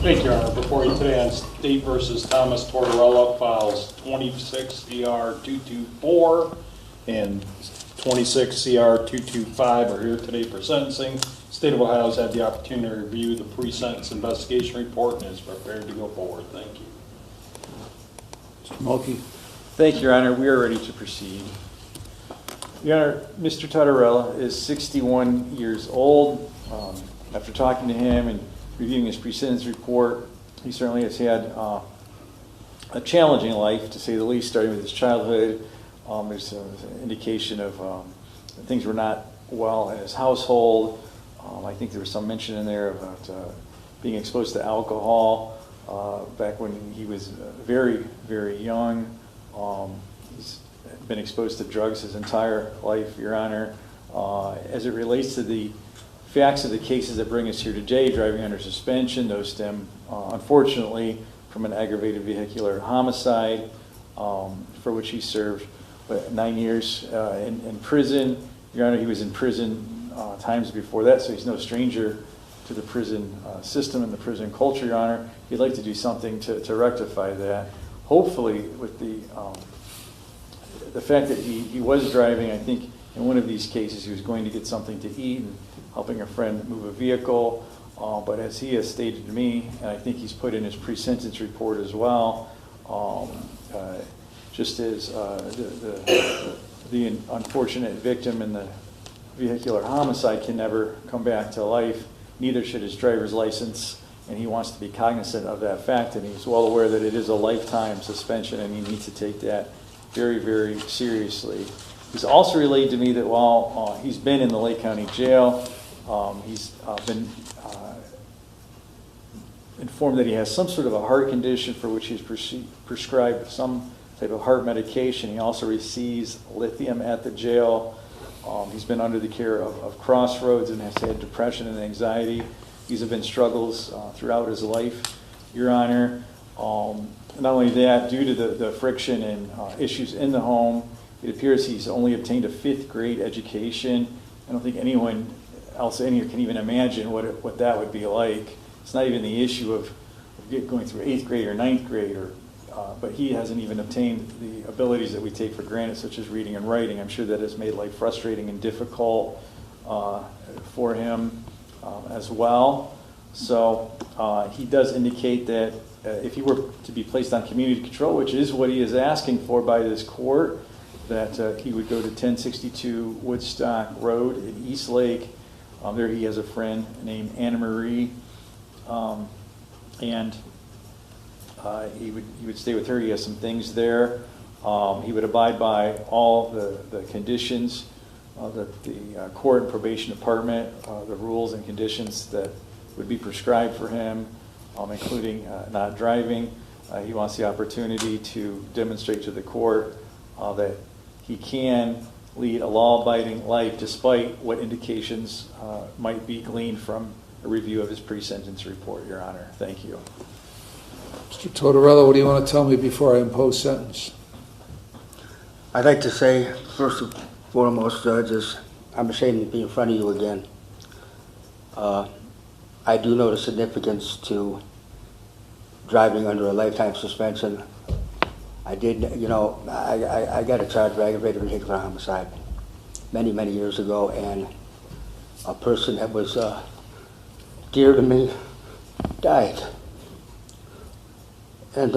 Thank you, Your Honor. Before you today on State versus Thomas Tortorella, files 26 CR 224 and 26 CR 225 are here today for sentencing. State of Ohio has had the opportunity to review the pre-sentence investigation report and is prepared to go forward. Thank you. Mr. Mulkey. Thank you, Your Honor. We are ready to proceed. Your Honor, Mr. Tortorella is 61 years old. After talking to him and reviewing his pre-sentence report, he certainly has had a challenging life, to say the least, starting with his childhood. There's an indication of things were not well in his household. I think there was some mention in there about being exposed to alcohol back when he was very, very young. He's been exposed to drugs his entire life, Your Honor. As it relates to the facts of the cases that bring us here today, driving under suspension, those stem, unfortunately, from an aggravated vehicular homicide for which he served 9 years in prison. Your Honor, he was in prison times before that, so he's no stranger to the prison system and the prison culture, Your Honor. He'd like to do something to rectify that. Hopefully, with the fact that he was driving, I think in one of these cases he was going to get something to eat and helping a friend move a vehicle. But as he has stated to me, and I think he's put in his pre-sentence report as well, just as the unfortunate victim in the vehicular homicide can never come back to life, neither should his driver's license, and he wants to be cognizant of that fact, and he's well aware that it is a lifetime suspension and he needs to take that very, very seriously. He's also relayed to me that while he's been in the Lake County Jail, he's been informed that he has some sort of a heart condition for which he's prescribed some type of heart medication. He also receives lithium at the jail. He's been under the care of Crossroads and has had depression and anxiety. These have been struggles throughout his life, Your Honor. Not only that, due to the friction and issues in the home, it appears he's only obtained a 5th grade education. I don't think anyone else in here can even imagine what that would be like. It's not even the issue of going through 8th grade or 9th grade, but he hasn't even obtained the abilities that we take for granted, such as reading and writing. I'm sure that has made life frustrating and difficult for him as well. So he does indicate that if he were to be placed on community control, which is what he is asking for by this court, that he would go to 1062 Woodstock Road in Eastlake. There he has a friend named Anna Marie, and he would stay with her. He has some things there. He would abide by all the conditions that the court and probation department, the rules and conditions that would be prescribed for him, including not driving. He wants the opportunity to demonstrate to the court that he can lead a law-abiding life despite what indications might be gleaned from a review of his pre-sentence report, Your Honor. Thank you. Mr. Tortorella, what do you want to tell me before I impose sentence? I'd like to say, first and foremost, judges, I'm ashamed to be in front of you again. I do know the significance to driving under a lifetime suspension. I did, I got a charge of aggravated vehicular homicide many, many years ago, and a person that was dear to me died. And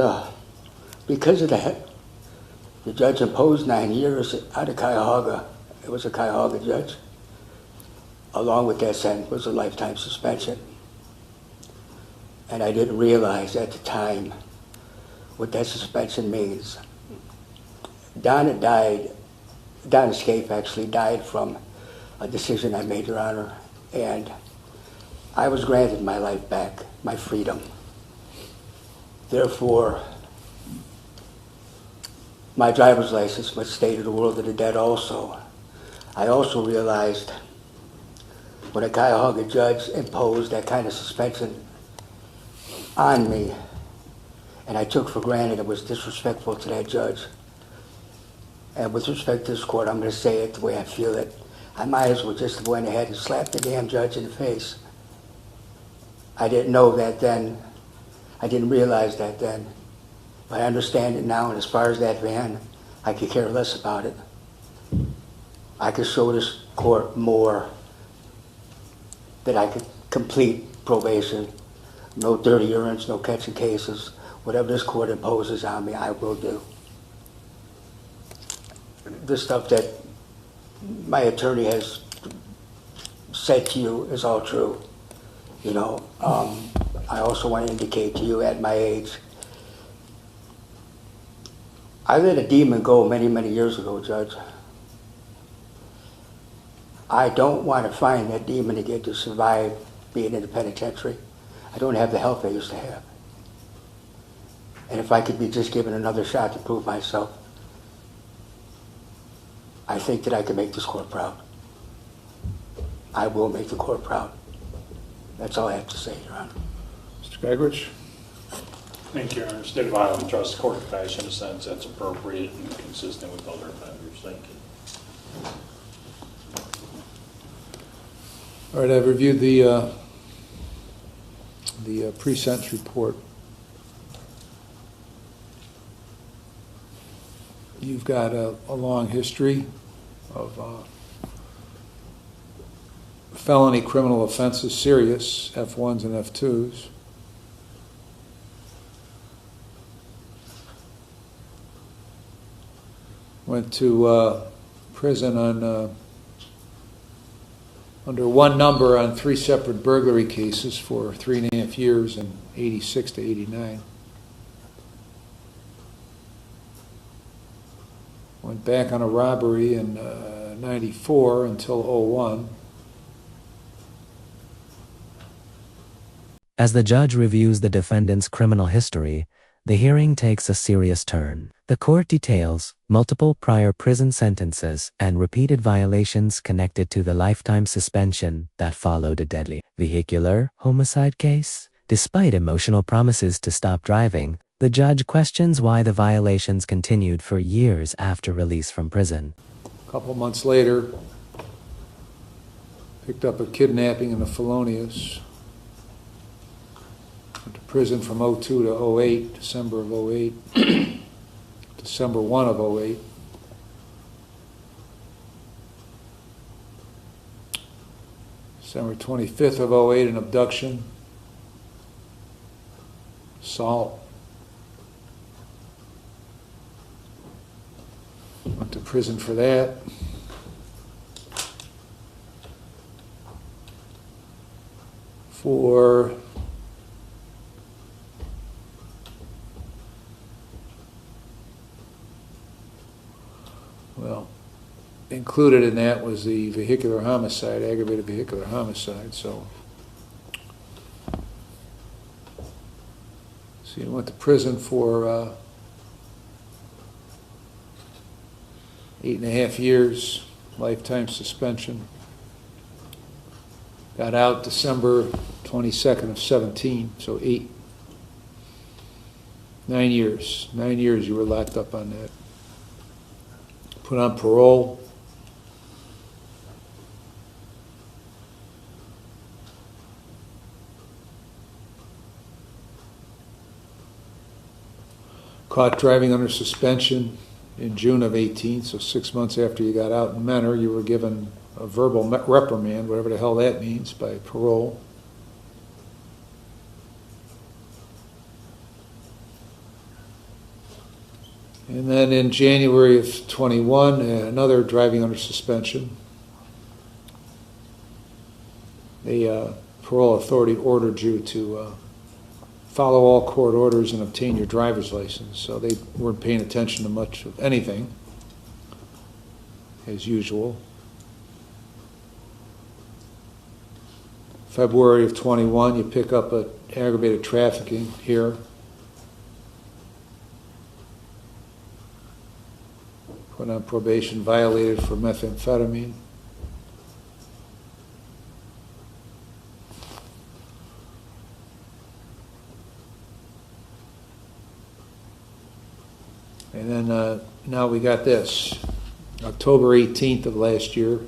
because of that, the judge imposed 9 years out of Cuyahoga. It was a Cuyahoga judge. Along with that sentence was a lifetime suspension. And I didn't realize at the time what that suspension means. Don Escape actually died from a decision I made, Your Honor, and I was granted my life back, my freedom. Therefore, my driver's license must stay to the world of the dead also. I also realized when a Cuyahoga judge imposed that kind of suspension on me, and I took for granted it was disrespectful to that judge. And with respect to this court, I'm going to say it the way I feel it. I might as well just have went ahead and slapped the damn judge in the face. I didn't know that then I didn't realize that then. But I understand it now, and as far as that van, I could care less about it. I could show this court more that I could complete probation. No dirty urines, no catching cases. Whatever this court imposes on me, I will do. The stuff that my attorney has said to you is all true. You know, I also want to indicate to you at my age, I let a demon go many, many years ago, Judge. I don't want to find that demon again to survive being in the penitentiary. I don't have the health I used to have. And if I could be just given another shot to prove myself, I think that I can make this court proud. I will make the court proud. That's all I have to say, Your Honor. Mr. Geigerich? Thank you, Your Honor. State of Iowa Trust Court of Fashion in a sense that's appropriate and consistent with other offenders. Thank you. All right, I've reviewed the pre-sentence report. You've got a long history of felony criminal offenses, serious, F1s and F2s. Went to prison on under one number on 3 separate burglary cases for 3.5 years in 86 to 89. Went back on a robbery in 94 until 01. As the judge reviews the defendant's criminal history, the hearing takes a serious turn. The court details multiple prior prison sentences and repeated violations connected to the lifetime suspension that followed a deadly vehicular homicide case. Despite emotional promises to stop driving, the judge questions why the violations continued for years after release from prison. A couple months later, picked up a kidnapping and a felonious. Went to prison from 02 to 08, December of 08, December 1 of 08. December 25th of 08, an abduction, assault. Went to prison for that. For included in that was the vehicular homicide, aggravated vehicular homicide. So you went to prison for 8.5 years, lifetime suspension. Got out December 22nd of 17, so 9 years. 9 years you were locked up on that. Put on parole. Caught driving under suspension in June of 18, so 6 months after you got out in Menor, you were given a verbal reprimand, whatever the hell that means, by parole. And then in January of 21, another driving under suspension. The parole authority ordered you to follow all court orders and obtain your driver's license. So they weren't paying attention to much of anything, as usual. February of 21, you pick up an aggravated trafficking here. Put on probation, violated for methamphetamine. And then now we got this, October 18th of last year,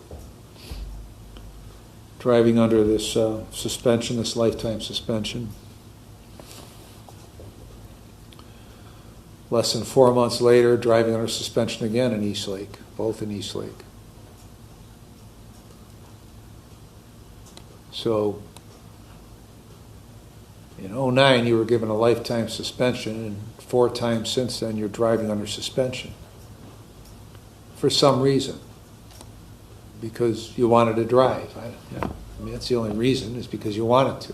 driving under this suspension, this lifetime suspension. Less than 4 months later, driving under suspension again in Eastlake, both in Eastlake. So, in '09, you were given a lifetime suspension, and 4 times since then, you're driving under suspension. For some reason. Because you wanted to drive. I mean, that's the only reason, is because you wanted to.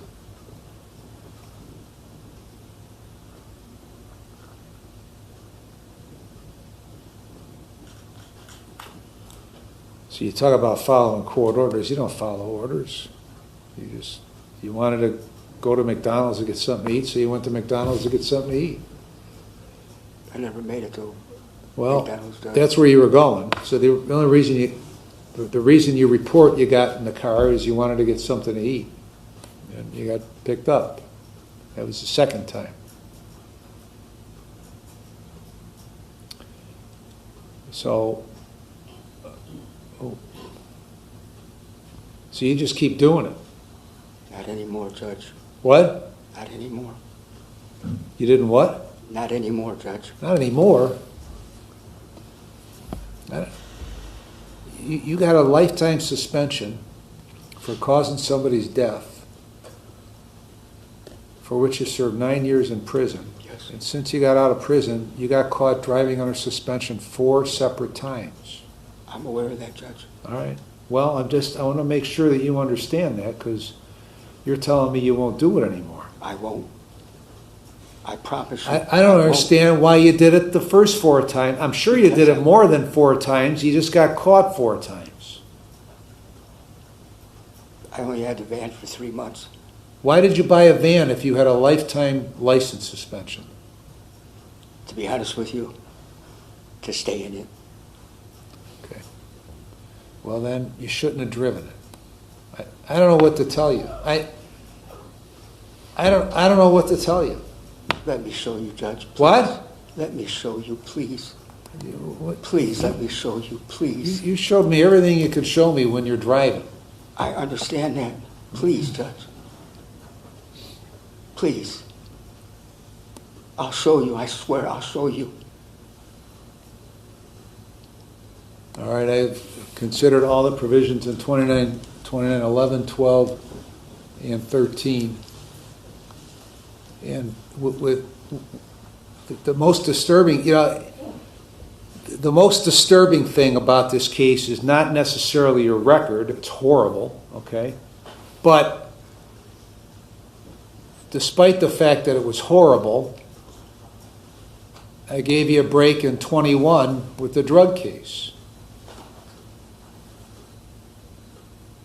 So you talk about following court orders. You don't follow orders. You wanted to go to McDonald's to get something to eat, so you went to McDonald's to get something to eat. I never made it to Well, McDonald's. that's where you were going. So the only reason the reason you report you got in the car is you wanted to get something to eat. And you got picked up. That was the second time. So you just keep doing it. Not anymore, Judge. What? Not anymore. You didn't what? Not anymore, Judge. Not anymore. You got a lifetime suspension for causing somebody's death, for which you served 9 years in prison. Yes. And since you got out of prison, you got caught driving under suspension 4 separate times. I'm aware of that, Judge. All right. Well, I want to make sure that you understand that, because you're telling me you won't do it anymore. I won't. I promise you. I don't understand why you did it the first 4 times. I'm sure you did it more than 4 times. You just got caught 4 times. I only had the van for 3 months. Why did you buy a van if you had a lifetime license suspension? To be honest with you, to stay in it. Okay. Well, then you shouldn't have driven it. I don't know what to tell you. I don't know what to tell you. Let me show you, Judge. Please. What? Let me show you, please. What? Please, let me show you, please. You showed me everything you could show me when you're driving. I understand that. Please, Judge. Please. I'll show you. I swear I'll show you. All right, I've considered all the provisions in 29, 11, 12, and 13. And with the most disturbing, the most disturbing thing about this case is not necessarily your record. It's horrible, okay? But despite the fact that it was horrible, I gave you a break in 21 with the drug case.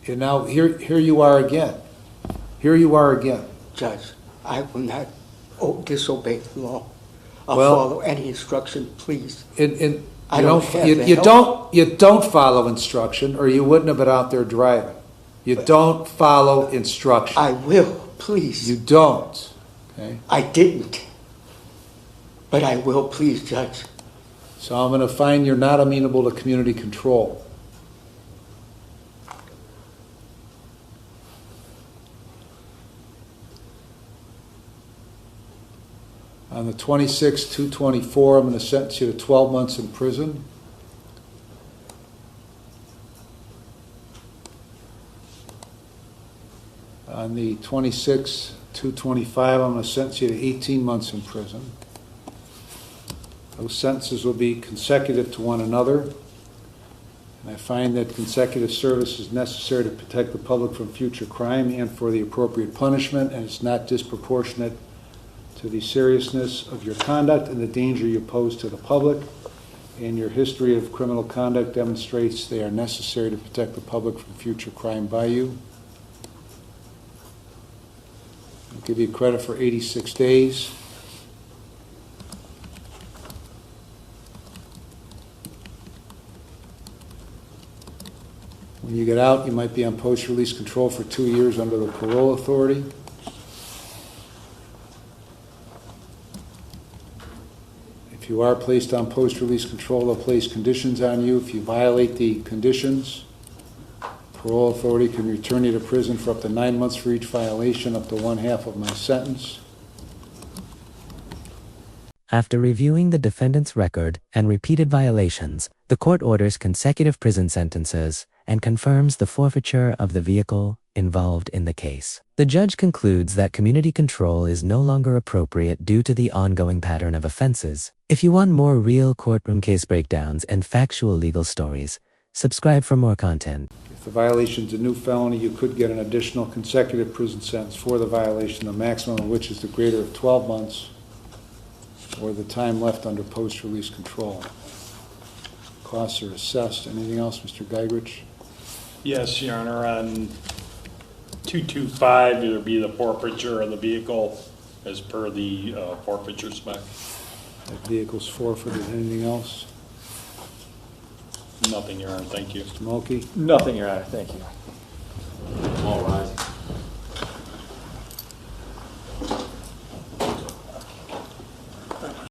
And now here you are again. Here you are again. Judge, I will not disobey the law. I'll Well- follow any instruction, please. And I don't have the you help. don't follow instruction, or you wouldn't have been out there driving. You don't follow instruction. I will, please. You don't. Okay. I didn't. But I will, please, Judge. So I'm going to find you're not amenable to community control. On the 26/2/24, I'm going to sentence you to 12 months in prison. On the 26/2/25, I'm going to sentence you to 18 months in prison. Those sentences will be consecutive to one another. And I find that consecutive service is necessary to protect the public from future crime and for the appropriate punishment, and it's not disproportionate to the seriousness of your conduct and the danger you pose to the public. And your history of criminal conduct demonstrates they are necessary to protect the public from future crime by you. I'll give you credit for 86 days. When you get out, you might be on post-release control for 2 years under the parole authority. If you are placed on post-release control, they'll place conditions on you. If you violate the conditions, parole authority can return you to prison for up to 9 months for each violation, up to 1/2 of my sentence. After reviewing the defendant's record and repeated violations, the court orders consecutive prison sentences and confirms the forfeiture of the vehicle involved in the case. The judge concludes that community control is no longer appropriate due to the ongoing pattern of offenses. If you want more real courtroom case breakdowns and factual legal stories, subscribe for more content. If the violation's a new felony, you could get an additional consecutive prison sentence for the violation, the maximum of which is the greater of 12 months or the time left under post-release control. Costs are assessed. Anything else, Mr. Geigrich? Yes, Your Honor, on 225, it would be the forfeiture of the vehicle as per the forfeiture spec. That vehicle's forfeited. Anything else? Nothing, Your Honor, thank you. Mr. Mulkey? Nothing, Your Honor, thank you. All rise.